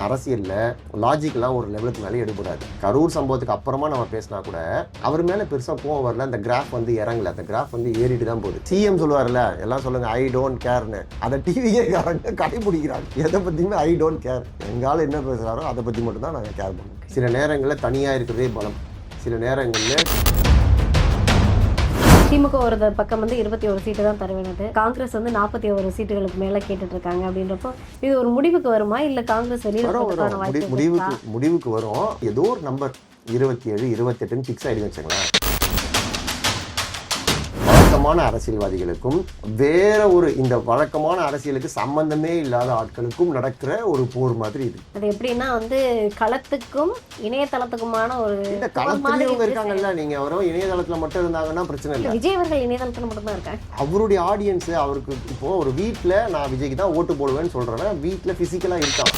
அரசியல்ல லாஜிக்கெல்லாம் ஒரு லெவலுக்கு மேலே எடுபடாது. கரூர் சம்பவத்துக்கு அப்புறமா நம்ம பேசினா கூட அவர் மேல பெருசா கோவம் வரல. அந்த கிராஃப் வந்து இறங்கல, அந்த கிராஃப் வந்து ஏறிட்டு தான் போகுது. சிஎம் சொல்லுவார்ல, எல்லாம் சொல்லுங்க ஐ டோன்ட் கேர்னு, அதை டிவியே கடைபிடிக்கிறாங்க. எதை பத்தியுமே ஐ டோன்ட் கேர். எங்கால என்ன பேசுறாரோ அதை பத்தி மட்டும் தான் நாங்கள் கேர் பண்ணுவோம். சில நேரங்களில் தனியா இருக்கிறதே பலம், சில நேரங்களில் திமுக ஒரு பக்கம் வந்து 21 சீட்டு தான் தருவேனது, காங்கிரஸ் வந்து 41 சீட்டுகளுக்கு மேல கேட்டுட்டு இருக்காங்க. அப்படின்றப்போ இது ஒரு முடிவுக்கு வருமா, இல்ல காங்கிரஸ் முடிவுக்கு வரும். ஏதோ ஒரு நம்பர் 27 28 ஃபிக்ஸ் ஆயிடுன்னு வச்சுங்களேன். வழக்கமான அரசியல்வாதிகளுக்கும் வேற ஒரு இந்த வழக்கமான அரசியலுக்கு சம்பந்தமே இல்லாத ஆட்களுக்கும் நடக்கிற ஒரு போர் மாதிரி இது. அது எப்படின்னா வந்து களத்துக்கும் இணையதளத்துக்குமான ஒரு இந்த களத்துலயும் இருக்காங்கல்ல. நீங்க அவரும் இணையதளத்துல மட்டும் இருந்தாங்கன்னா பிரச்சனை இல்லை. விஜய் அவர்கள் இணையதளத்துல மட்டும் தான் இருக்காங்க. அவருடைய ஆடியன்ஸ் அவருக்கு இப்போ ஒரு வீட்டுல நான் விஜய்க்கு தான் ஓட்டு போடுவேன்னு சொல்றேன், வீட்டுல பிசிக்கலா இருக்கான்.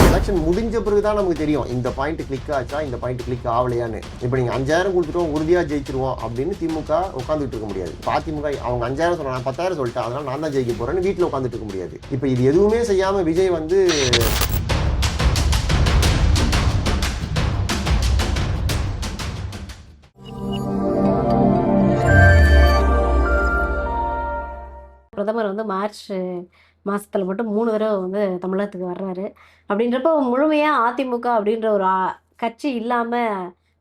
எலெக்ஷன் முடிஞ்ச பிறகுதான் நமக்கு தெரியும் இந்த பாயிண்ட் கிளிக் ஆச்சா, இந்த பாயிண்ட் கிளிக் ஆகலையான்னு. இப்போ நீங்கள் 5000 கொடுத்துட்டோம் உறுதியாக ஜெயிச்சிருவோம் அப்படின்னு திமுக உட்காந்துட்டு இருக்க முடியாது. அதிமுக அவங்க 5000 சொன்னா, நான் 10,000 சொல்லிட்டேன், அதனால நான் தான் ஜெயிக்க போறேன்னு வீட்டில் உட்காந்துட்டு இருக்க முடியாது. இப்போ இது எதுவுமே செய்யாம விஜய் வந்து பிரதமர் வந்து மார்ச் மாசத்துல மட்டும் 3 தடவை வந்து தமிழகத்துக்கு வர்றாரு. அப்படின்றப்போ முழுமையா அதிமுக அப்படின்ற ஒரு கட்சி இல்லாம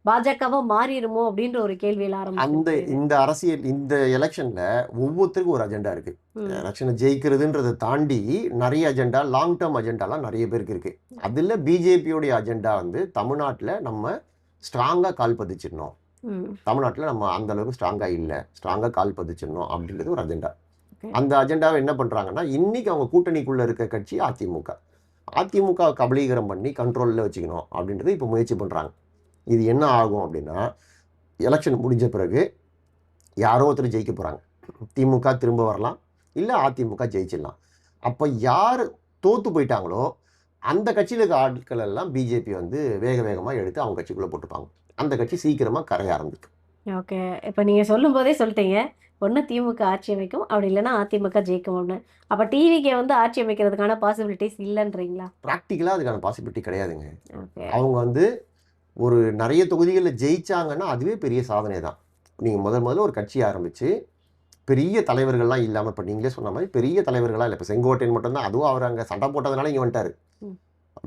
பாஜகவா மாறிடுமோ அப்படின்ற ஒரு கேள்வியில அந்த இந்த அரசியல் இந்த எலெக்ஷன்ல ஒவ்வொருத்தருக்கும் ஒரு அஜெண்டா இருக்கு. எலெக்ஷனை ஜெயிக்கிறதுன்றதை தாண்டி நிறைய அஜெண்டா, லாங் டேர்ம் அஜெண்டாலாம் நிறைய பேருக்கு இருக்கு. அதுல பிஜேபியோடைய அஜெண்டா வந்து தமிழ்நாட்டில் நம்ம ஸ்ட்ராங்கா கால் பதிச்சிடணும், தமிழ்நாட்டில் நம்ம அந்த அளவுக்கு ஸ்ட்ராங்கா இல்லை, ஸ்ட்ராங்கா கால் பதிச்சிடணும் அப்படின்றது ஒரு அஜெண்டா. அந்த அஜெண்டாவை என்ன பண்றாங்கன்னா, இன்னைக்கு அவங்க கூட்டணிக்குள்ள இருக்க கட்சி அதிமுக கபலீகரம் பண்ணி கண்ட்ரோல்ல வச்சுக்கணும் அப்படின்றது இப்போ முயற்சி பண்றாங்க. இது என்ன ஆகும் அப்படின்னா, எலெக்ஷன் முடிஞ்ச பிறகு யாரோ ஒருத்தர் ஜெயிக்க போறாங்க. திமுக திரும்ப வரலாம், இல்லை அதிமுக ஜெயிச்சிடலாம். அப்போ யார் தோத்து போயிட்டாங்களோ அந்த கட்சியில் இருக்க ஆட்கள் எல்லாம் பிஜேபி வந்து வேக வேகமாக எடுத்து அவங்க கட்சிக்குள்ளே போட்டுப்பாங்க. அந்த கட்சி சீக்கிரமாக கரைய ஆரம்பிக்கும். ஓகே, இப்போ நீங்கள் சொல்லும் போதே சொல்லிட்டீங்க, ஒன்று திமுக ஆட்சி அமைக்கும், அப்படி இல்லைன்னா அதிமுக ஜெயிக்கும் அப்படின்னு. அப்போ டிவிக்கே வந்து ஆட்சி அமைக்கிறதுக்கான பாசிபிலிட்டிஸ் இல்லைன்றீங்களா? ப்ராக்டிக்கலாக அதுக்கான பாசிபிலிட்டி கிடையாதுங்க. அவங்க வந்து ஒரு நிறைய தொகுதிகளில் ஜெயிச்சாங்கன்னா அதுவே பெரிய சாதனை தான். நீங்கள் முதல்ல ஒரு கட்சி ஆரம்பித்து பெரிய தலைவர்கள்லாம் இல்லாமல், இப்போ நீங்களே சொன்ன மாதிரி பெரிய தலைவர்களாக இல்லை, இப்போ செங்கோட்டையன் மட்டும்தான், அதுவும் அவர் அங்கே சண்டை போட்டதுனால இங்கே வந்துட்டார்.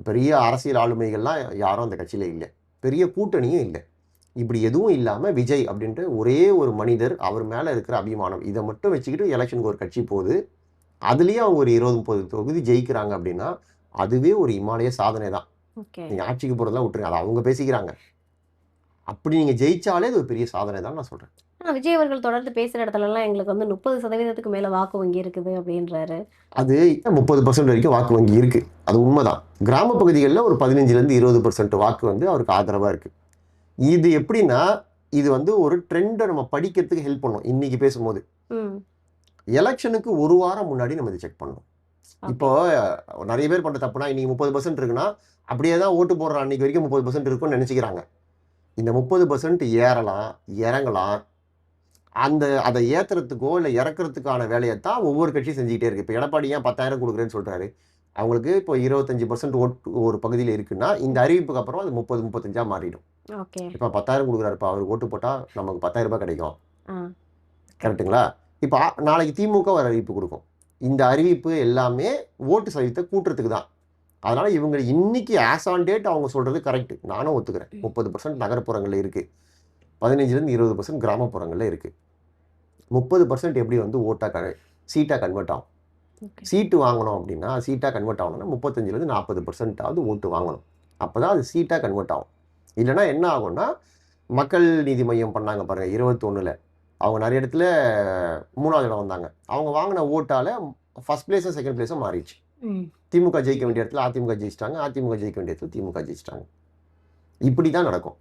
பெரிய அரசியல் ஆளுமைகள்லாம் யாரும் அந்த கட்சியில் இல்லை, பெரிய கூட்டணியும் இல்லை. இப்படி எதுவும் இல்லாமல் விஜய் அப்படின்ட்டு ஒரே ஒரு மனிதர், அவர் மேலே இருக்கிற அபிமானம், இதை மட்டும் வச்சுக்கிட்டு எலெக்ஷனுக்கு ஒரு கட்சி போகுது. அதுலேயே அவங்க ஒரு 20-30 தொகுதி ஜெயிக்கிறாங்க அப்படின்னா அதுவே ஒரு இமாலய சாதனை தான். நீங்கள் ஆட்சிக்கு போகிறதெல்லாம் விட்டுருங்க, அதை அவங்க பேசிக்கிறாங்க. அப்படி நீங்கள் ஜெயிச்சாலே அது ஒரு பெரிய சாதனை தான் நான் சொல்கிறேன். விஜய் அவர்கள் தொடர்ந்து பேசுகிற இடத்துலலாம் எங்களுக்கு வந்து 30% மேலே வாக்கு வங்கி இருக்குது அப்படின்றாரு. அது 30% வரைக்கும் வாக்கு வங்கி இருக்குது, அது உண்மைதான். கிராம பகுதிகளில் ஒரு 15-20% வாக்கு வந்து அவருக்கு ஆதரவாக இருக்குது. இது எப்படின்னா, இது வந்து ஒரு ட்ரெண்டை நம்ம படிக்கிறதுக்கு ஹெல்ப் பண்ணும். இன்னைக்கு பேசும்போது எலெக்ஷனுக்கு ஒரு வாரம் முன்னாடி நம்ம இதை செக் பண்ணணும். இப்போ நிறைய பேர் பண்ணுற தப்புனா, இன்னைக்கு 30% இருக்குன்னா அப்படியே தான் ஓட்டு போடுற அன்னைக்கு வரைக்கும் 30% இருக்குன்னு நினச்சிக்கிறாங்க. இந்த 30% ஏறலாம், இறங்கலாம். அதை ஏற்றுறதுக்கோ இல்லை இறக்குறதுக்கான வேலையை தான் ஒவ்வொரு கட்சியும் செஞ்சுக்கிட்டே இருக்குது. இப்போ எடப்பாடி ஏன் 10,000 கொடுக்குறேன்னு சொல்கிறாரு? அவங்களுக்கு இப்போ 25% ஓட்டு ஒரு பகுதியில் இருக்குன்னா இந்த அறிவிப்புக்கு அப்புறம் அது 30-35 மாறிடும். இப்போ 10,000 கொடுக்குறாரு, இப்போ அவருக்கு ஓட்டு போட்டால் நமக்கு 10,000 ரூபாய் கிடைக்கும், கரெக்டுங்களா? இப்போ நாளைக்கு திமுக ஒரு அறிவிப்பு கொடுக்கும். இந்த அறிவிப்பு எல்லாமே ஓட்டு சதவீதத்தை கூட்டுறதுக்கு தான். அதனால் இவங்க இன்னைக்கு ஆஸ் ஆன் டேட் அவங்க சொல்கிறது கரெக்டு, நானும் ஒத்துக்கிறேன். 30% நகர்ப்புறங்களில் இருக்குது, 15-20% கிராமப்புறங்களில் இருக்குது. 30% எப்படி வந்து சீட்டாக கன்வெர்ட் ஆகும். சீட்டு வாங்கணும் அப்படின்னா, சீட்டாக கன்வெர்ட் ஆகணும்னா 35-40% ஓட்டு வாங்கணும். அப்போ தான் அது சீட்டாக கன்வெர்ட் ஆகும். இல்லைனா என்ன ஆகும்னா, மக்கள் நீதி மையம் பண்ணாங்க பாருங்கள் 21, அவங்க நிறைய இடத்துல 3வது இடம் வந்தாங்க. அவங்க வாங்கின ஓட்டால் ஃபர்ஸ்ட் பிளேஸும் செகண்ட் பிளேஸும் மாறிடுச்சு. திமுக ஜெயிக்க வேண்டிய இடத்துல அதிமுக ஜெயிச்சிட்டாங்க, அதிமுக ஜெயிக்க வேண்டிய இடத்துல திமுக ஜெயிச்சிட்டாங்க. இப்படி தான் நடக்கும்.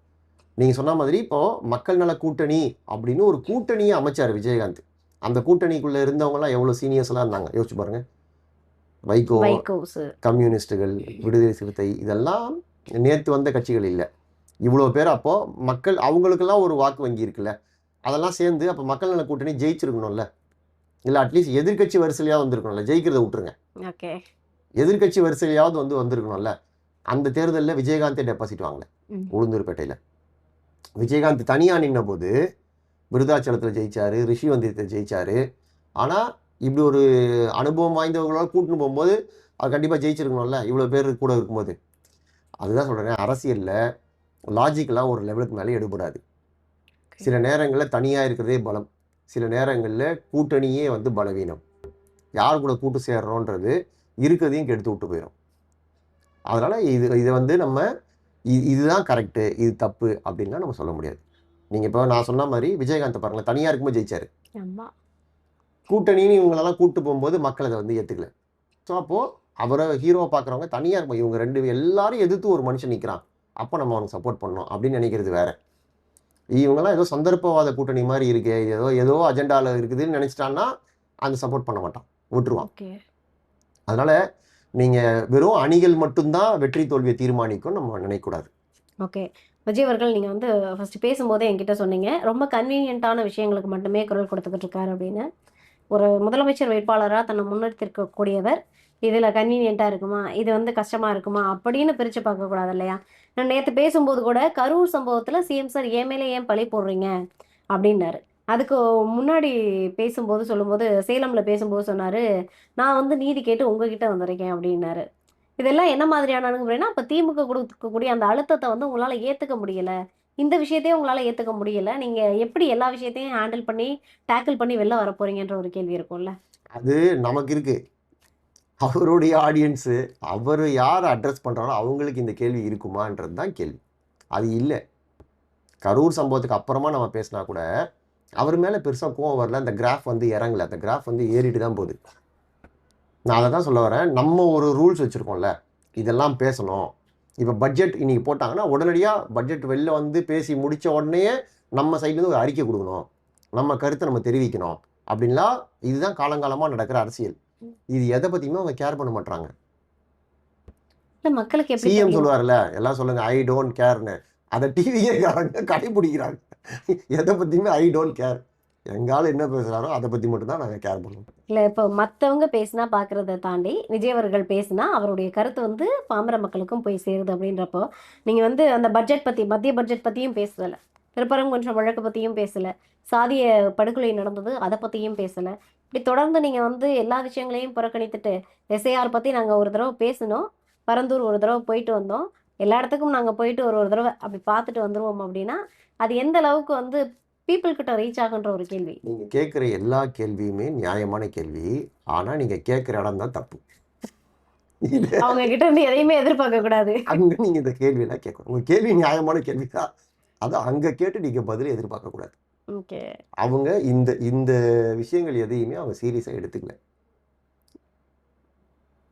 நீங்கள் சொன்ன மாதிரி இப்போது மக்கள் நல கூட்டணி அப்படின்னு ஒரு கூட்டணியை அமைச்சார் விஜயகாந்த். அந்த கூட்டணிக்குள்ளே இருந்தவங்கலாம் எவ்வளோ சீனியர்ஸ்லாம் இருந்தாங்க யோசிச்சு பாருங்க. வைகோ, கம்யூனிஸ்டுகள், விடுதலை சிறுத்தை, இதெல்லாம் நேற்று வந்த கட்சிகள் இல்லை. இவ்வளோ பேர் அப்போது மக்கள் அவங்களுக்கெல்லாம் ஒரு வாக்கு வங்கி இருக்குல்ல, அதெல்லாம் சேர்ந்து அப்போ மக்கள் நல கூட்டணி ஜெயிச்சிருக்கணும்ல, இல்லை அட்லீஸ்ட் எதிர்கட்சி வரிசையாக வந்திருக்கணும்ல. ஜெயிக்கிறத விட்டுருங்க, எதிர்க்கட்சி வரிசையிலாவது வந்திருக்கணும்ல. அந்த தேர்தலில் விஜயகாந்தே டெபாசிட் வாங்கல உளுந்தூர்பேட்டையில். விஜயகாந்த் தனியாக நின்ற போது விருதாச்சலத்தில் ஜெயிச்சாரு, ரிஷிவந்தியத்தில் ஜெயிச்சாரு. ஆனால் இப்படி ஒரு அனுபவம் வாய்ந்தவர்களோட கூட்டின்னு போகும்போது அது கண்டிப்பாக ஜெயிச்சிருக்கணும்ல, இவ்வளோ பேர் கூட இருக்கும்போது. அதுதான் சொல்கிறேன், அரசியலில் லாஜிக்கெலாம் ஒரு லெவலுக்கு மேலே எடுபடாது. சில நேரங்களில் தனியாக இருக்கிறதே பலம், சில நேரங்களில் கூட்டணியே பலவீனம். யார் கூட கூட்டு சேர்றோன்றது இருக்கிறதையும் கெடுத்து விட்டு போயிடும். அதனால் இதை நம்ம இதுதான் கரெக்டு, இது தப்பு அப்படின்லாம் நம்ம சொல்ல முடியாது. நீங்கள் இப்போ நான் சொன்ன மாதிரி விஜயகாந்த் பாருங்களேன், தனியாக இருக்கும்போது ஜெயிச்சாரு. கூட்டணின்னு இவங்களெல்லாம் கூப்பிட்டு போகும்போது மக்கள் அதை ஏற்றுக்கல. ஸோ அப்போது அவரை ஹீரோவை பார்க்குறவங்க தனியாக இருக்கும், இவங்க எல்லாரும் எதிர்த்து ஒரு மனுஷன் நிற்கிறான், அப்போ நம்ம அவனுக்கு சப்போர்ட் பண்ணணும் அப்படின்னு நினைக்கிறது வேற. இவங்கெல்லாம் ஏதோ சந்தர்ப்பவாத கூட்டணி மாதிரி இருக்கு, ஏதோ அஜெண்டாவில் இருக்குதுன்னு நினச்சிட்டான்னா அந்த சப்போர்ட் பண்ண மாட்டான், விட்டுருவான். அதனால் நீங்கள் வெறும் அணிகள் மட்டும்தான் வெற்றி தோல்வியை தீர்மானிக்கும் நம்ம நினைக்கக்கூடாது. ஓகே, விஜய் அவர்கள் நீங்கள் ஃபஸ்ட்டு பேசும்போதே என்கிட்ட சொன்னீங்க, ரொம்ப கன்வீனியண்ட்டான விஷயங்களுக்கு மட்டுமே குரல் கொடுத்துக்கிட்டு இருக்காரு அப்படின்னு. ஒரு முதலமைச்சர் வேட்பாளராக தன்னை முன்னெடுத்திருக்கக்கூடியவர் இதில் கன்வீனியண்ட்டாக இருக்குமா, இது கஷ்டமாக இருக்குமா அப்படின்னு பிரித்து பார்க்கக்கூடாது இல்லையா? நான் நேற்று பேசும்போது கூட கரூர் சம்பவத்தில் சிஎம் சார் ஏன் மேலே ஏன் பழி போடுறீங்க அப்படின்னாரு. அதுக்கு முன்னாடி பேசும்போது சொல்லும்போது சேலமில் பேசும்போது சொன்னார், நான் நீதி கேட்டு உங்ககிட்ட வந்திருக்கேன் அப்படின்னாரு. இதெல்லாம் என்ன மாதிரியான அணுகுமுறைனா, அப்போ திமுக கொடுக்கக்கூடிய அந்த அழுத்தத்தை உங்களால் ஏற்றுக்க முடியலை, இந்த விஷயத்தையும் உங்களால் ஏற்றுக்க முடியலை, நீங்கள் எப்படி எல்லா விஷயத்தையும் ஹேண்டில் பண்ணி டேக்கிள் பண்ணி வெளில வர போறீங்கன்ற ஒரு கேள்வி இருக்கும்ல. அது நமக்கு இருக்கு, அவருடைய ஆடியன்ஸு அவர் யார் அட்ரஸ் பண்ணுறாரோ அவங்களுக்கு இந்த கேள்வி இருக்குமான்றது தான் கேள்வி. அது இல்லை. கரூர் சம்பவத்துக்கு அப்புறமா நம்ம பேசினா கூட அவர் மேலே பெருசாக கோவம் வரல, அந்த கிராஃப் இறங்கலை, அந்த கிராஃப் ஏறிட்டு தான் போகுது. நான் அதை தான் சொல்ல வரேன், நம்ம ஒரு ரூல்ஸ் வச்சுருக்கோம்ல, இதெல்லாம் பேசணும். இப்போ பட்ஜெட் இன்றைக்கி போட்டாங்கன்னா உடனடியாக பட்ஜெட் வெளில பேசி முடித்த உடனே நம்ம சைட்லேருந்து ஒரு அறிக்கை கொடுக்கணும், நம்ம கருத்தை நம்ம தெரிவிக்கணும் அப்படின்லாம். இதுதான் காலங்காலமாக நடக்கிற அரசியல். இது எதை பற்றியுமே அவங்க கேர் பண்ண மாட்டாங்க. மக்களுக்கு சிஎம் சொல்லுவார்ல, எல்லாம் சொல்லுங்க ஐ டோன்ட் கேர்னு, அதை டிவியே கடைபிடிக்கிறாங்க. எதை பற்றியுமே ஐ டோன்ட் கேர், எங்கால என்ன பேசுகிறாரோ அதை பற்றி மட்டும்தான் நாங்கள் கேர் பண்ணுவோம். இல்லை, இப்போ மற்றவங்க பேசினா பார்க்குறத தாண்டி விஜய் அவர்கள் பேசினா அவருடைய கருத்து பாமர மக்களுக்கும் போய் சேருது அப்படின்றப்போ, நீங்கள் அந்த பட்ஜெட் பற்றி, மத்திய பட்ஜெட் பற்றியும் பேசலை, திருப்பரங்குன்றம் வழக்கு பற்றியும் பேசலை, சாதிய படுகொலை நடந்தது அதை பற்றியும் பேசலை. இப்படி தொடர்ந்து நீங்கள் எல்லா விஷயங்களையும் புறக்கணித்துட்டு எஸ்ஐஆர் பற்றி நாங்கள் ஒரு தடவை பேசினோம், பரந்தூர் ஒரு தடவை போயிட்டு வந்தோம், எல்லா இடத்துக்கும் நாங்கள் போயிட்டு ஒரு தடவை அப்படி பார்த்துட்டு வந்துடுவோம் அப்படின்னா அது எந்த அளவுக்கு பீப்புள் கிட்ட ரீச் ஆகுன்ற ஒரு கேள்வி. நீங்கள் கேட்குற எல்லா கேள்வியுமே நியாயமான கேள்வி, ஆனால் நீங்கள் கேட்குற இடம் தான் தப்பு. அவங்க கிட்ட இருந்து எதையுமே எதிர்பார்க்க கூடாது. அங்கே நீங்கள் இந்த கேள்வியெல்லாம் கேட்கணும். உங்கள் கேள்வி நியாயமான கேள்வி தான், அதை அங்கே கேட்டு நீங்கள் பதில் எதிர்பார்க்க கூடாது. ஓகே, அவங்க இந்த இந்த விஷயங்கள் எதையுமே அவங்க சீரியஸாக எடுத்துக்கல.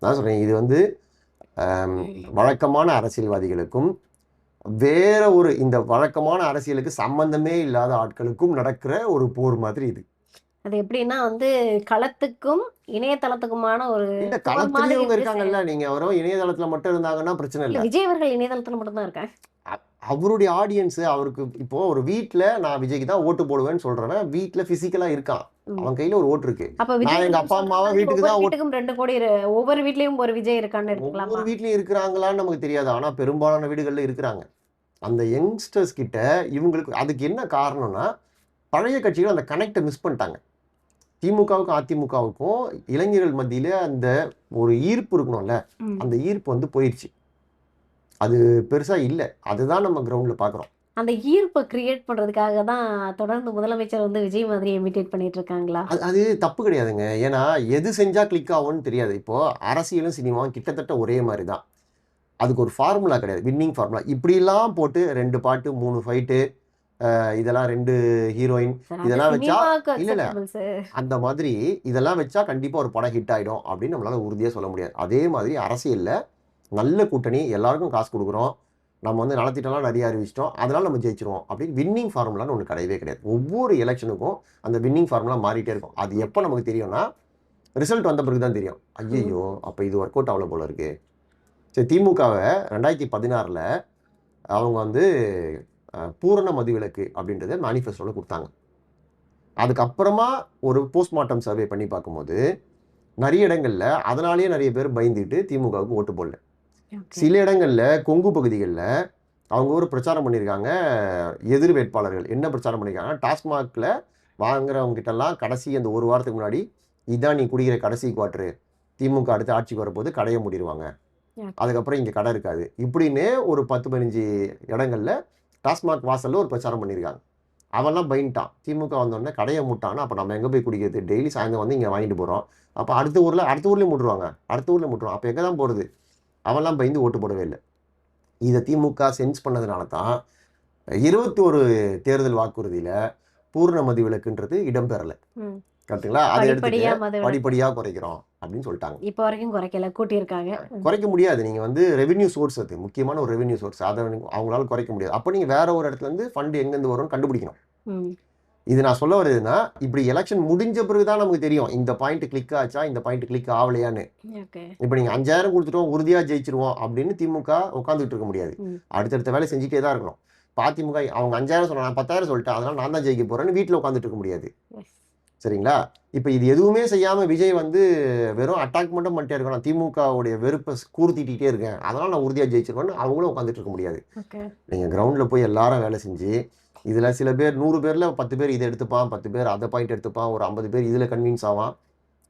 நான் சொல்கிறேன், இது வழக்கமான அரசியல்வாதிகளுக்கும் வேற ஒரு இந்த வழக்கமான அரசியலுக்கு சம்பந்தமே இல்லாத ஆட்களுக்கும் நடக்கிற ஒரு போர் மாதிரி இது. அது எப்படின்னா களத்துக்கும் இணையதளத்துக்குமான ஒரு இல்ல, களத்துலயும் இவங்க இருக்காங்கல்ல, நீங்க அவரும் இணையதளத்துல மட்டும் இருந்தாங்கன்னா பிரச்சனை இல்லை. விஜய் அவர்கள் இணையதளத்துல மட்டும் தான் இருக்காங்க. அவருடைய ஆடியன்ஸ் அவருக்கு இப்போ ஒரு வீட்டுல நான் விஜய்க்கு தான் ஓட்டு போடுவேன்னு சொல்றவன் வீட்டுல பிசிக்கலா இருக்கான், அவன் கையில ஒரு ஓட்டு இருக்கு. நான் எங்க அப்பா அம்மாவா வீட்டுக்கு தான் 2 கோடி ஒவ்வொரு வீட்லயும் ஒரு விஜய் இருக்கான்னு எடுத்துக்கலாம். ஒவ்வொரு வீட்லயும் இருக்கிறாங்களான்னு நமக்கு தெரியாது, ஆனா பெரும்பாலான வீடுகள்ல இருக்கிறாங்க. அந்த யங்ஸ்டர்ஸ் கிட்ட இவங்களுக்கு அதுக்கு என்ன காரணம்னா, பழைய கட்சிகள் அந்த கனெக்டை மிஸ் பண்ணிட்டாங்க. திமுகவுக்கும் அதிமுகவுக்கும் இளைஞர்கள் மத்தியில அந்த ஒரு ஈர்ப்பு இருக்கணும்ல, அந்த ஈர்ப்பு போயிடுச்சு, அது பெருசா இல்லை. அதுதான் நம்ம கிரவுண்ட்ல பாக்குறோம். அந்த ஈர்ப்பை கிரியேட் பண்றதுக்காக தான் தொடர்ந்து முதலமைச்சர் விஜய் மாதிரி இமிட்டேட் பண்ணிட்டு இருக்காங்களா? அது தப்பு கிடையாதுங்க. ஏன்னா எது செஞ்சா கிளிக் ஆகும்னு தெரியாது. இப்போ அரசியலும் சினிமாவும் கிட்டத்தட்ட ஒரே மாதிரி தான். அதுக்கு ஒரு ஃபார்முலா கிடையாது, வின்னிங் ஃபார்முலா. இப்படிலாம் போட்டு 2 பாட்டு 3 ஃபைட்டு, இதெல்லாம் 2 ஹீரோயின், இதெல்லாம் வச்சா இல்லை அந்த மாதிரி இதெல்லாம் வச்சா கண்டிப்பாக ஒரு படம் ஹிட் ஆகிடும் அப்படின்னு நம்மளால உறுதியாக சொல்ல முடியாது. அதே மாதிரி அரசியலில் நல்ல கூட்டணி, எல்லாருக்கும் காசு கொடுக்குறோம், நம்ம நலத்திட்டம்லாம் நிறைய அறிவிச்சிட்டோம், அதனால் நம்ம ஜெயிச்சிருவோம் அப்படின்னு வின்னிங் ஃபார்முலான்னு ஒன்று கிடையவே கிடையாது. ஒவ்வொரு எலெக்ஷனுக்கும் அந்த வின்னிங் ஃபார்முலா மாறிட்டே இருக்கும். அது எப்போ நமக்கு தெரியும்னா, ரிசல்ட் வந்த பிறகு தான் தெரியும். ஐயோ அப்போ இது ஒர்க் அவுட் ஆகல போல இருக்குது. சரி, திமுகவை 2016 அவங்க பூரண மதுவிலக்கு அப்படின்றத மேனிஃபெஸ்டோவில் கொடுத்தாங்க. அதுக்கப்புறமா ஒரு போஸ்ட்மார்ட்டம் சர்வே பண்ணி பார்க்கும்போது நிறைய இடங்கள்ல அதனாலேயே நிறைய பேர் பயந்துட்டு திமுகவுக்கு ஓட்டு போடல. ஓகே. சில இடங்கள்ல கொங்கு பகுதிகளில் அவங்க ஒரு பிரச்சாரம் பண்ணியிருக்காங்க. எதிர் வேட்பாளர்கள் என்ன பிரச்சாரம் பண்ணியிருக்காங்க, டாஸ்மாகில் வாங்குறவங்க கிட்டலாம் கடைசி அந்த ஒரு வாரத்துக்கு முன்னாடி இதான் நீ குடிக்கிற கடைசி குவார்ட்ரு, திமுக அடுத்து ஆட்சிக்கு வரப்போது கடையை மூடிடுவாங்க, ஓகே. அதுக்கப்புறம் இங்கே கடை இருக்காது இப்படின்னு ஒரு 10-15 இடங்கள்ல டாஸ்மாக் வாசல்ல ஒரு பிரச்சாரம் பண்ணியிருக்காங்க. அவன்லாம் பயந்துட்டான். திமுக வந்தோடனே கடையை மூட்டாங்கன்னா அப்போ நம்ம எங்கே போய் குடிக்கிறது, டெய்லி சாயந்தரம் வந்து இங்கே வாங்கிட்டு போகிறோம், அப்போ அடுத்த ஊர்லேயும் மூட்டுருவாங்க, அடுத்த ஊரில் மூட்டுருவாங்க, அப்போ எங்கே தான் போகிறது. அவன்லாம் பயந்து ஓட்டு போடவே இல்லை. இதை திமுக சென்ஸ் பண்ணதுனால தான் 21 தேர்தல் வாக்குறுதியில் பூர்ண மதிவிலக்குன்றது இடம்பெறலை. ம். கரெக்டுங்களா? அதை எடுத்துட்டு படிப்படியா மதுவிலக்கு படிப்படியாக குறைக்கிறோம் அப்படின்னு சொல்லிட்டாங்க. இப்போ வரைக்கும் குறைக்கல, கூட்டியிருக்காங்க. குறைக்க முடியாது. நீங்கள் வந்து ரெவென்யூ சோர்ஸ், அது முக்கியமான ஒரு ரெவென்யூ சோர்ஸ், அதை அவங்களால குறைக்க முடியாது. அப்போ நீங்கள் வேற ஒரு இடத்துல இருந்து ஃபண்டு எங்கேருந்து வரும்னு கண்டுபிடிக்கணும். ம். இது நான் சொல்ல வருதுன்னா, இப்படி எலெக்ஷன் முடிஞ்ச பிறகு தான் நமக்கு தெரியும் இந்த பாயிண்ட் கிளிக் ஆச்சா, இந்த பாயிண்ட் கிளிக் ஆகலையான்னு. ஓகே. இப்போ நீங்கள் 5000 கொடுத்துட்டோம் உறுதியாக ஜெயிச்சிருவோம் அப்படின்னு திமுக உட்காந்துட்டு இருக்க முடியாது. ம். அடுத்தடுத்த வேலை செஞ்சுட்டே தான் இருக்கணும். அதிமுக அவங்க 5000 சொன்னா, நான் 10,000 சொல்லிட்டேன், அதனால நான் தான் ஜெயிக்க போறேன்னு வீட்டில் உட்காந்துட்டு இருக்க முடியாது. எஸ். சரிங்களா? இப்போ இது எதுவுமே செய்யாமல் விஜய் வந்து வெறும் அட்டாக் மட்டும் பண்ணிட்டே இருக்கணும், நான் திமுகவுடைய வெறுப்பை கூர்த்திட்டே இருக்கேன், அதனால நான் உறுதியாக ஜெயிச்சிருக்கேன்னு அவங்களும் உட்காந்துட்டு இருக்க முடியாது. ஓகே. நீங்கள் கிரவுண்டில் போய் எல்லாரும் வேலை செஞ்சு இதில் சில பேர் 100 பேரில் 10 பேர் இதை எடுத்துப்பான், 10 பேர் அதை பாயிண்ட் எடுத்துப்பான், ஒரு 50 பேர் இதில் கன்வின்ஸ் ஆவான்,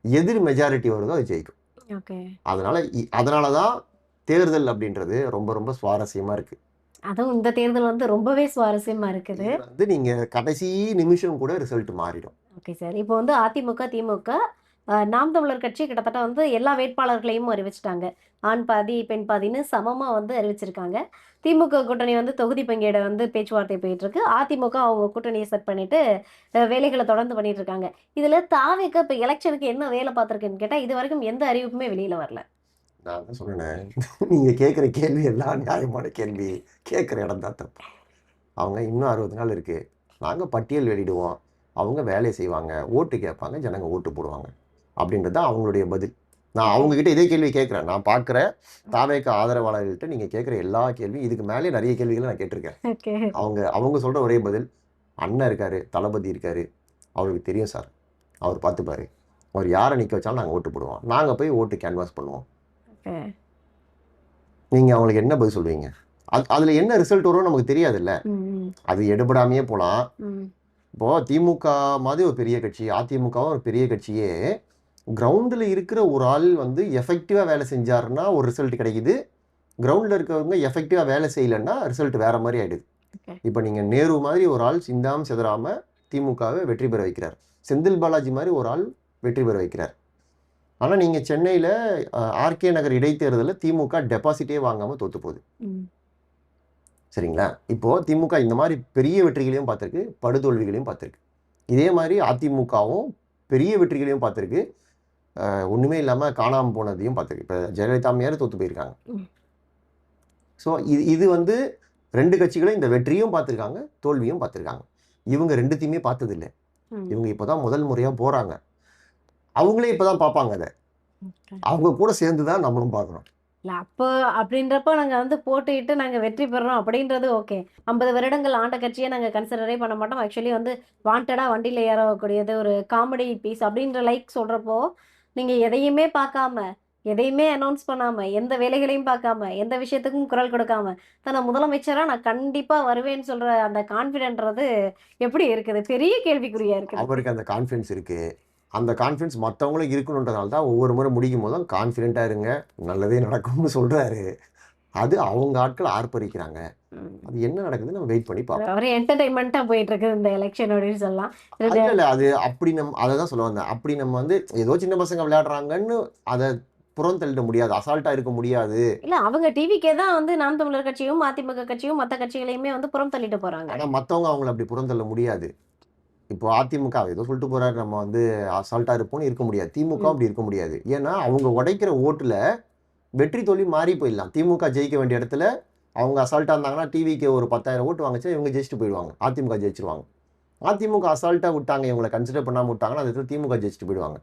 எதிர் மெஜாரிட்டி வருதோ அது ஜெயிக்கும். ஓகே. அதனால தான் தேர்தல் அப்படின்றது ரொம்ப ரொம்ப சுவாரஸ்யமாக இருக்குது. அதுவும் இந்த தேர்தல் வந்து ரொம்பவே சுவாரஸ்யமா இருக்குது. இது வந்து நீங்கள் கடைசி நிமிஷம் கூட ரிசல்ட் மாறிடும். Okay sir. இப்போ வந்து அதிமுக, திமுக, நாம் தமிழர் கட்சி கிட்டத்தட்ட வந்து எல்லா வேட்பாளர்களையும் அறிவிச்சிட்டாங்க. ஆண் பாதி, பெண் பாதின்னு சமமா வந்து அறிவிச்சிருக்காங்க. திமுக கூட்டணி வந்து தொகுதி பங்கீட வந்து பேச்சுவார்த்தை போயிட்டு இருக்கு. அதிமுக அவங்க கூட்டணியை செட் பண்ணிட்டு வேலைகளை தொடர்ந்து பண்ணிட்டு இருக்காங்க. இதுல தாவேக இப்போ எலெக்ஷனுக்கு என்ன வேலை பார்த்துருக்குன்னு கேட்டா இது வரைக்கும் எந்த அறிவிப்புமே வெளியில வரல. நான் தான் சொன்னேன், நீங்கள் கேட்குற கேள்வி எல்லாம் நியாயமான கேள்வி, கேட்குற இடம் தான் தப்பு. அவங்க இன்னும் 60 நாள் இருக்குது, நாங்கள் பட்டியல் வெளியிடுவோம், அவங்க வேலையை செய்வாங்க, ஓட்டு கேட்பாங்க, ஜனங்க ஓட்டு போடுவாங்க அப்படின்றது தான் அவங்களுடைய பதில். நான் அவங்ககிட்ட இதே கேள்வி கேட்குறேன். நான் பார்க்குற தாவேக ஆதரவாளர்கள்ட்ட நீங்கள் கேட்குற எல்லா கேள்வியும் இதுக்கு மேலே நிறைய கேள்விகளை நான் கேட்டிருக்கேன். ஓகே. அவங்க சொல்கிற ஒரே பதில், அண்ணன் இருக்காரு, தளபதி இருக்காரு, அவருக்கு தெரியும் சார், அவர் பார்த்துப்பாரு, அவர் யாரை நிற்க வச்சாலும் நாங்கள் ஓட்டு போடுவோம், நாங்கள் போய் ஓட்டு கேன்வாஸ் பண்ணுவோம். ஓகே. நீங்கள் அவங்களுக்கு என்ன பதில் சொல்லுவீங்க? அதில் என்ன ரிசல்ட் வரும்னு நமக்கு தெரியாதுல்ல. ம். அது எடுபடாமையே போகலாம். ம். இப்போது திமுக மாதிரி ஒரு பெரிய கட்சி, அதிமுகவும் ஒரு பெரிய கட்சியே கிரவுண்டில் இருக்கிற ஒரு ஆள் வந்து எஃபெக்டிவாக வேலை செஞ்சாருன்னா ஒரு ரிசல்ட் கிடைக்குது, கிரவுண்டில் இருக்கிறவங்க எஃபெக்டிவாக வேலை செய்யலைன்னா ரிசல்ட் வேறு மாதிரி ஆகிடுது. ஓகே. இப்போ நீங்கள் நேரு மாதிரி ஒரு ஆள் சிந்தாமல் சிதறாமல் திமுகவை வெற்றி பெற வைக்கிறார், செந்தில் பாலாஜி மாதிரி ஒரு ஆள் வெற்றி பெற வைக்கிறார். ஆனால் நீங்கள் சென்னையில் ஆர்கே நகர் இடைத்தேர்தலில் திமுக டெபாசிட்டே வாங்காமல் தோற்று போகுது. ம். சரிங்களா? இப்போது திமுக இந்த மாதிரி பெரிய வெற்றிகளையும் பார்த்துருக்கு, படுதோல்விகளையும் பார்த்துருக்கு. இதே மாதிரி அதிமுகவும் பெரிய வெற்றிகளையும் பார்த்துருக்கு, ஒன்றுமே இல்லாமல் காணாமல் போனதையும் பார்த்துருக்கு. இப்போ ஜெயலலிதா அம்மையார் தோற்று போயிருக்காங்க. ம். ஸோ இது வந்து 2 கட்சிகளும் இந்த வெற்றியும் பார்த்துருக்காங்க, தோல்வியும் பார்த்துருக்காங்க. இவங்க 2த்தையுமே பார்த்ததில்லை. ம். இவங்க இப்போ தான் முதல் முறையாக போகிறாங்க. அவங்களே இப்போ தான் பார்ப்பாங்க. அதை ஓகே. அவங்க கூட சேர்ந்து தான் நம்மளும் பார்க்குறோம். இல்ல அப்போ அப்படின்றப்போ நாங்க வந்து போட்டியிட்டு நாங்க வெற்றி பெறுறோம் அப்படின்றது ஓகே. 50 வருடங்கள் ஆண்ட கட்சியை நாங்க கன்சிடரே பண்ண மாட்டோம். ஆக்சுவலி வந்து வாண்டடா வண்டியில ஏறக்கூடியது ஒரு காமெடி பீஸ் அப்படின்ற லைக் சொல்றப்போ, நீங்க எதையுமே பார்க்காம, எதையுமே அனௌன்ஸ் பண்ணாம, எந்த வேலைகளையும் பார்க்காம, எந்த விஷயத்துக்கும் குரல் கொடுக்காம, தன்னை முதலமைச்சரா நான் கண்டிப்பா வருவேன்னு சொல்ற அந்த கான்ஃபிடென்ட்றது எப்படி இருக்குது? பெரிய கேள்விக்குறியா இருக்குது. அவருக்கு அந்த கான்ஃபிடன்ஸ் இருக்குது. அந்த கான்ஃபிடன்ஸ் மற்றவங்களும் இருக்கணுன்றதுனால தான் ஒவ்வொரு முறை முடிக்கும் போதும் கான்ஃபிடென்ட்டாக இருங்க, நல்லதே நடக்கும்னு சொல்கிறாரு. அது அவங்க ஆட்கள் ஆர்ப்பரிக்கிறாங்க. ம். அது என்ன நடக்குதுன்னு நம்ம வெயிட் பண்ணி பார்ப்போம். ஒரு என்டர்டைன்மெண்ட்டா போயிட்டு இருக்குது இந்த எலெக்ஷன் அப்படின்னு சொல்லலாம். இல்லை அது அப்படி அதை தான் சொல்ல வந்தேன். அப்படி நம்ம வந்து ஏதோ சின்ன பசங்க விளையாடுறாங்கன்னு அதை புறம் தள்ளிட முடியாது, அசால்ட்டாக இருக்க முடியாது. இல்ல அவங்க டிவிக்கே தான் வந்து நாம் தமிழர் கட்சியும், அதிமுக கட்சியும், மத்த கட்சிகளையுமே வந்து புறம் தள்ளிட்டு போறாங்க. ஆனால் மற்றவங்க அவங்கள அப்படி புறம் தள்ள முடியாது. இப்போ அதிமுக ஏதோ சொல்லிட்டு போறாரு, நம்ம வந்து அசால்ட்டாக இருப்போம்னு இருக்க முடியாது. திமுக அப்படி இருக்க முடியாது. ஏன்னா அவங்க உடைக்கிற ஓட்டில் வெற்றி தோல்வி மாறி போயிடலாம். திமுக ஜெயிக்க வேண்டிய இடத்துல அவங்க அசால்ட்டாக இருந்தாங்கன்னா டிவிக்கு ஒரு 10,000 ஓட்டு வாங்கிச்சா இவங்க ஜெயிச்சுட்டு போயிடுவாங்க, அதிமுக ஜெயிச்சிருவாங்க. அதிமுக அசால்ட்டாக விட்டாங்க, இவங்களை கன்சிடர் பண்ணாமல் விட்டாங்கன்னா அது திமுக ஜெயிச்சுட்டு போயிடுவாங்க.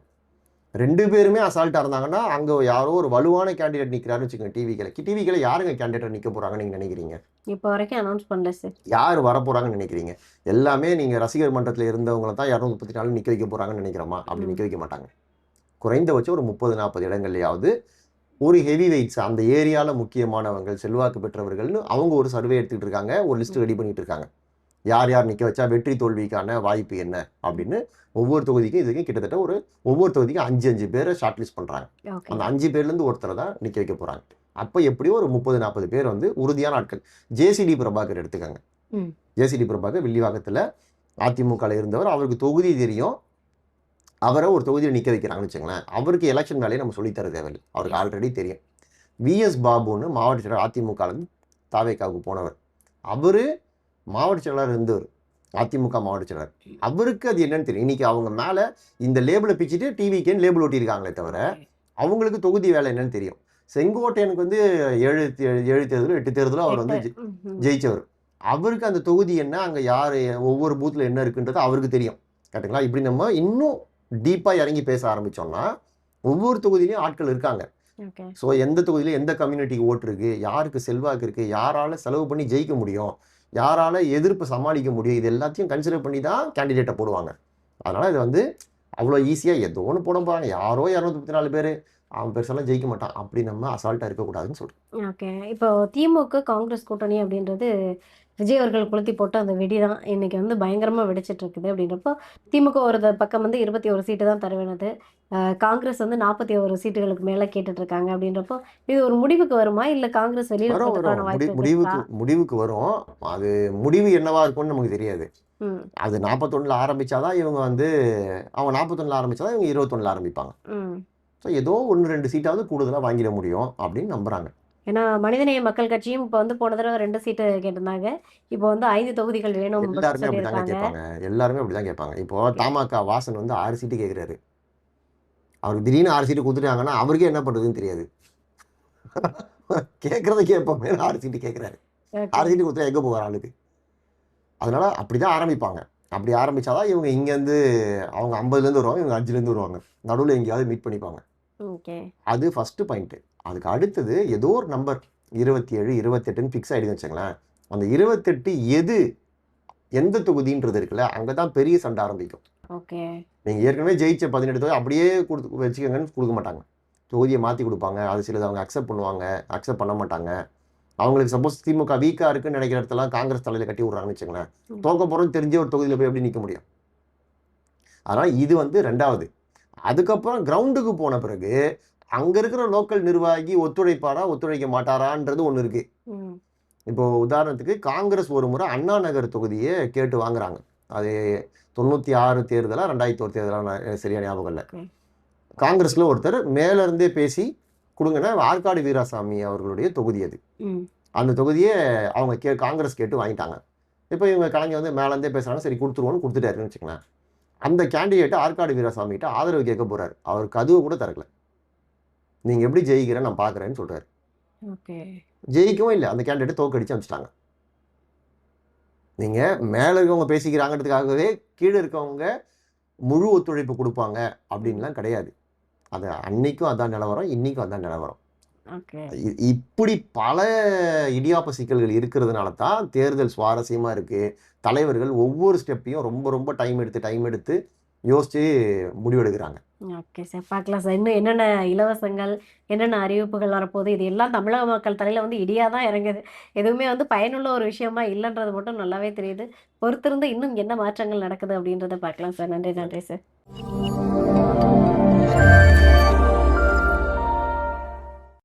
2 பேருமே அசால்ட்டாக இருந்தாங்கன்னா அங்கே யாரோ ஒரு வலுவான கேண்டிடேட் நிற்கிறாருன்னு வச்சுக்கோங்க. டிவிக்கில் யாருங்க கேண்டிடேட் நிற்க போகிறாங்கன்னு நீங்கள் நினைக்கிறீங்க? இப்போ வரைக்கும் அனௌன்ஸ் பண்ணல சார். யார் வரப்போகிறாங்கன்னு நினைக்கிறீங்க? எல்லாமே நீங்கள் ரசிகர் மன்றத்தில் இருந்தவங்களை தான் 234 நிற்க வைக்க போகிறாங்கன்னு நினைக்கிறோமா? அப்படி நிற்க வைக்க மாட்டாங்க. குறைந்தபட்சம் ஒரு 30-40 இடங்கள்லையாவது ஒரு ஹெவி வெயிட்ஸ் அந்த ஏரியாவில் முக்கியமானவங்க செல்வாக்கு பெற்றவர்கள்னு அவங்க ஒரு சர்வே எடுத்துக்கிட்டு இருக்காங்க, ஒரு லிஸ்ட் ரெடி பண்ணிட்டு இருக்காங்க. யார் யார் நிற்க வச்சா வெற்றி தோல்விக்கான வாய்ப்பு என்ன அப்படின்னு ஒவ்வொரு தொகுதிக்கும் இதுக்கும் கிட்டத்தட்ட ஒவ்வொரு தொகுதிக்கும் 5 பேரை ஷார்ட் லிஸ்ட் பண்ணுறாங்க. ஓகே. அந்த 5 பேர்லேருந்து ஒருத்தரை தான் நிற்க வைக்க போகிறாங்க. அப்போ எப்படியும் ஒரு 30-40 பேர் வந்து உறுதியான ஆட்கள். ஜேசிடி பிரபாகர் எடுத்துக்காங்க. ஜேசிடி பிரபாகர் வில்லிவாக்கத்தில் அதிமுகவில் இருந்தவர், அவருக்கு தொகுதி தெரியும், அவரை ஒரு தொகுதியில் நிற்க வைக்கிறாங்கன்னு வச்சுங்களேன். அவருக்கு எலெக்ஷன் வேலையை நம்ம சொல்லித்தர தேவையில்லை, அவருக்கு ஆல்ரெடி தெரியும். விஎஸ் பாபுன்னு மாவட்ட செயலர் அதிமுகலேருந்து தாவேக்காவுக்கு போனவர், அவர் மாவட்ட செயலர் இருந்தவர், அதிமுக மாவட்ட செயலர். அவருக்கு அது என்னன்னு தெரியும். இன்னைக்கு அவங்க மேலே இந்த லேபிளை பிச்சுட்டு டிவிக்கேன்னு லேபிள் ஓட்டியிருக்காங்களே தவிர அவங்களுக்கு தொகுதி வேலை என்னன்னு தெரியும். செங்கோட்டையனுக்கு வந்து 7 தேர்தலும் 8 தேர்தலும் அவர் வந்து ஜெயிச்சவர். அவருக்கு அந்த தொகுதி என்ன, அங்கே யார், ஒவ்வொரு பூத்தில் என்ன இருக்குன்றது அவருக்கு தெரியும். கரெக்டுங்களா? இப்படி நம்ம இன்னும் டீப்பாக இறங்கி பேச ஆரம்பித்தோம்னா ஒவ்வொரு தொகுதியிலையும் ஆட்கள் இருக்காங்க. ஸோ எந்த தொகுதியிலும் எந்த கம்யூனிட்டிக்கு ஓட்டு இருக்குது, யாருக்கு செல்வாக்கு இருக்குது, யாரால் செலவு பண்ணி ஜெயிக்க முடியும், யாரால் எதிர்ப்பு சமாளிக்க முடியும், இது எல்லாத்தையும் கன்சிடர் பண்ணி தான் கேண்டிடேட்டை போடுவாங்க. அதனால் இது வந்து அவ்வளோ ஈஸியாக ஏதோ ஒன்று போட போகிறாங்க, யாரோ 234 பேர் அவன் பெருசெல்லாம் ஜெயிக்க மாட்டான், அப்படி நம்ம அசால்ட்டாக இருக்கக்கூடாதுன்னு சொல்கிறேன். ஓகே. இப்போ திமுக காங்கிரஸ் கூட்டணி அப்படின்றது விஜய் அவர்கள் கொளுத்தி போட்டு அந்த வெடி தான் இன்னைக்கு வந்து பயங்கரமாக வெடிச்சிட்டு இருக்குது. அப்படின்றப்போ திமுக ஒரு பக்கம் வந்து 21 சீட்டு தான் தருவேனது, காங்கிரஸ் வந்து 41 சீட்டுகளுக்கு மேலே கேட்டுட்டு இருக்காங்க. அப்படின்றப்போ இது ஒரு முடிவுக்கு வருமா, இல்லை காங்கிரஸ் வெளியில் போகிறதுக்கான வாய்ப்பு இருக்கா? முடிவுக்கு வரும். அது முடிவு என்னவா இருக்கும்னு நமக்கு தெரியாது. அது 41 ஆரம்பிச்சாதான் இவங்க வந்து அவங்க 41 ஆரம்பிச்சாதான் இவங்க 21 ஆரம்பிப்பாங்க. ஸோ ஏதோ 1-2 சீட்டாவது கூடுதலாக வாங்கிட முடியும் அப்படின்னு நம்புறாங்க. ஏன்னா மனிதநேய மக்கள் கட்சியும் இப்போ வந்து போன தடவை 2 சீட்டு கேட்டிருந்தாங்க, இப்போ வந்து 5 தொகுதிகள் வேணும் எல்லாருமே அப்படிதாங்க சொல்லியிருக்காங்க. கேட்பாங்க. எல்லாருமே அப்படிதான் கேட்பாங்க. இப்போ தமாக வாசன் வந்து 6 சீட்டு கேட்குறாரு. அவருக்கு திடீர்னு 6 சீட்டு கொடுத்துட்டாங்கன்னா அவருக்கே என்ன பண்ணுறதுன்னு தெரியாது. கேட்குறத கேட்போமே, 6 சீட்டு கேட்குறாரு. 6 சீட்டு கொடுத்தா எங்கே போகிற ஆளுக்கு? அதனால அப்படிதான் ஆரம்பிப்பாங்க. அப்படி ஆரம்பிச்சாதான் இவங்க இங்கேருந்து அவங்க 50லேருந்து வருவாங்க, இவங்க 5லேருந்து வருவாங்க. நடுவில் எங்கேயாவது மீட் பண்ணிப்பாங்க. அது ஃபஸ்ட்டு பாயிண்ட்டு. அதுக்கு அடுத்தது ஏதோ ஒரு நம்பர் 27, 28ன்னு ஃபிக்ஸ் ஆகிடுதுன்னு வச்சுங்களேன். அந்த 28 எந்த தொகுதின்றது இருக்குல்ல, அங்கே தான் பெரிய சண்டை ஆரம்பிக்கும். நீங்கள் ஏற்கனவே ஜெயிச்ச 18 தொகுதி அப்படியே கொடுத்து வச்சுக்கோங்கன்னு கொடுக்க மாட்டாங்க. தொகுதியை மாற்றி கொடுப்பாங்க. அது சிலது அவங்க அக்செப்ட் பண்ணுவாங்க, அக்செப்ட் பண்ண மாட்டாங்க. அவங்களுக்கு சப்போஸ் திமுக வீக்காக இருக்குன்னு நினைக்கிற இடத்துலாம் காங்கிரஸ் தலையில் கட்டி விட்றாங்கன்னு வச்சுங்களேன். தோக்க போகிறோன்னு தெரிஞ்ச ஒரு தொகுதியில் போய் எப்படி நிற்க முடியும்? அதனால் இது வந்து 2வது. அதுக்கப்புறம் கிரவுண்டுக்கு போன பிறகு அங்கே இருக்கிற லோக்கல் நிர்வாகி ஒத்துழைப்பாரா ஒத்துழைக்க மாட்டாரான்றது ஒன்று இருக்குது. இப்போ உதாரணத்துக்கு காங்கிரஸ் ஒரு முறை அண்ணா நகர் தொகுதியை கேட்டு வாங்குறாங்க. அது 96 தேர்தலா 2001 தேர்தலா சரியான ஞாபகம் இல்லை. காங்கிரஸில் ஒருத்தர் மேலேருந்தே பேசி கொடுங்கன்னா ஆற்காடு வீராசாமி அவர்களுடைய தொகுதி அது. அந்த தொகுதியை அவங்க காங்கிரஸ் கேட்டு வாங்கிட்டாங்க. இப்போ இவங்க கலைஞர் வந்து மேலேருந்தே பேசுகிறாங்க, சரி கொடுத்துருவோன்னு கொடுத்துட்டாருன்னு வச்சுக்கலாம். அந்த கேண்டிடேட்டை ஆற்காடு வீராசாமிகிட்ட ஆதரவு கேட்க போகிறாரு. அவர் கதவு கூட திறக்கல. நீங்கள் எப்படி ஜெயிக்கிறேன்னு நான் பார்க்குறேன்னு சொல்கிறாரு. ஜெயிக்கவும் இல்லை, அந்த கேண்டிடேட் தோக்கடிச்சு அனுப்பிச்சிட்டாங்க. நீங்கள் மேலே இருக்கவங்க பேசிக்கிறாங்கிறதுக்காகவே கீழே இருக்கவங்க முழு ஒத்துழைப்பு கொடுப்பாங்க அப்படின்லாம் கிடையாது. அது அன்னைக்கும் அதான் நிலவரம், இன்னைக்கும் அதான் நிலவரம். இப்படி பல இடியாப்ப சிக்கல்கள் இருக்கிறதுனால தான் தேர்தல் சுவாரஸ்யமாக இருக்குது. தலைவர்கள் ஒவ்வொரு ஸ்டெப்பையும் ரொம்ப ரொம்ப டைம் எடுத்து யோசித்து முடிவெடுக்கிறாங்க. ஓகே சார், பார்க்கலாம் சார். இன்னும் என்னென்ன இலவசங்கள், என்னென்ன அறிவிப்புகள் வரப்போகுது, இது எல்லாம் தமிழக மக்கள் தலையில் வந்து இடியாக தான் இறங்குது. எதுவுமே வந்து பயனுள்ள ஒரு விஷயமா இல்லைன்றது மட்டும் நல்லாவே தெரியுது. பொறுத்திருந்து இன்னும் என்ன மாற்றங்கள் நடக்குது அப்படின்றத பார்க்கலாம் சார். நன்றி சார்.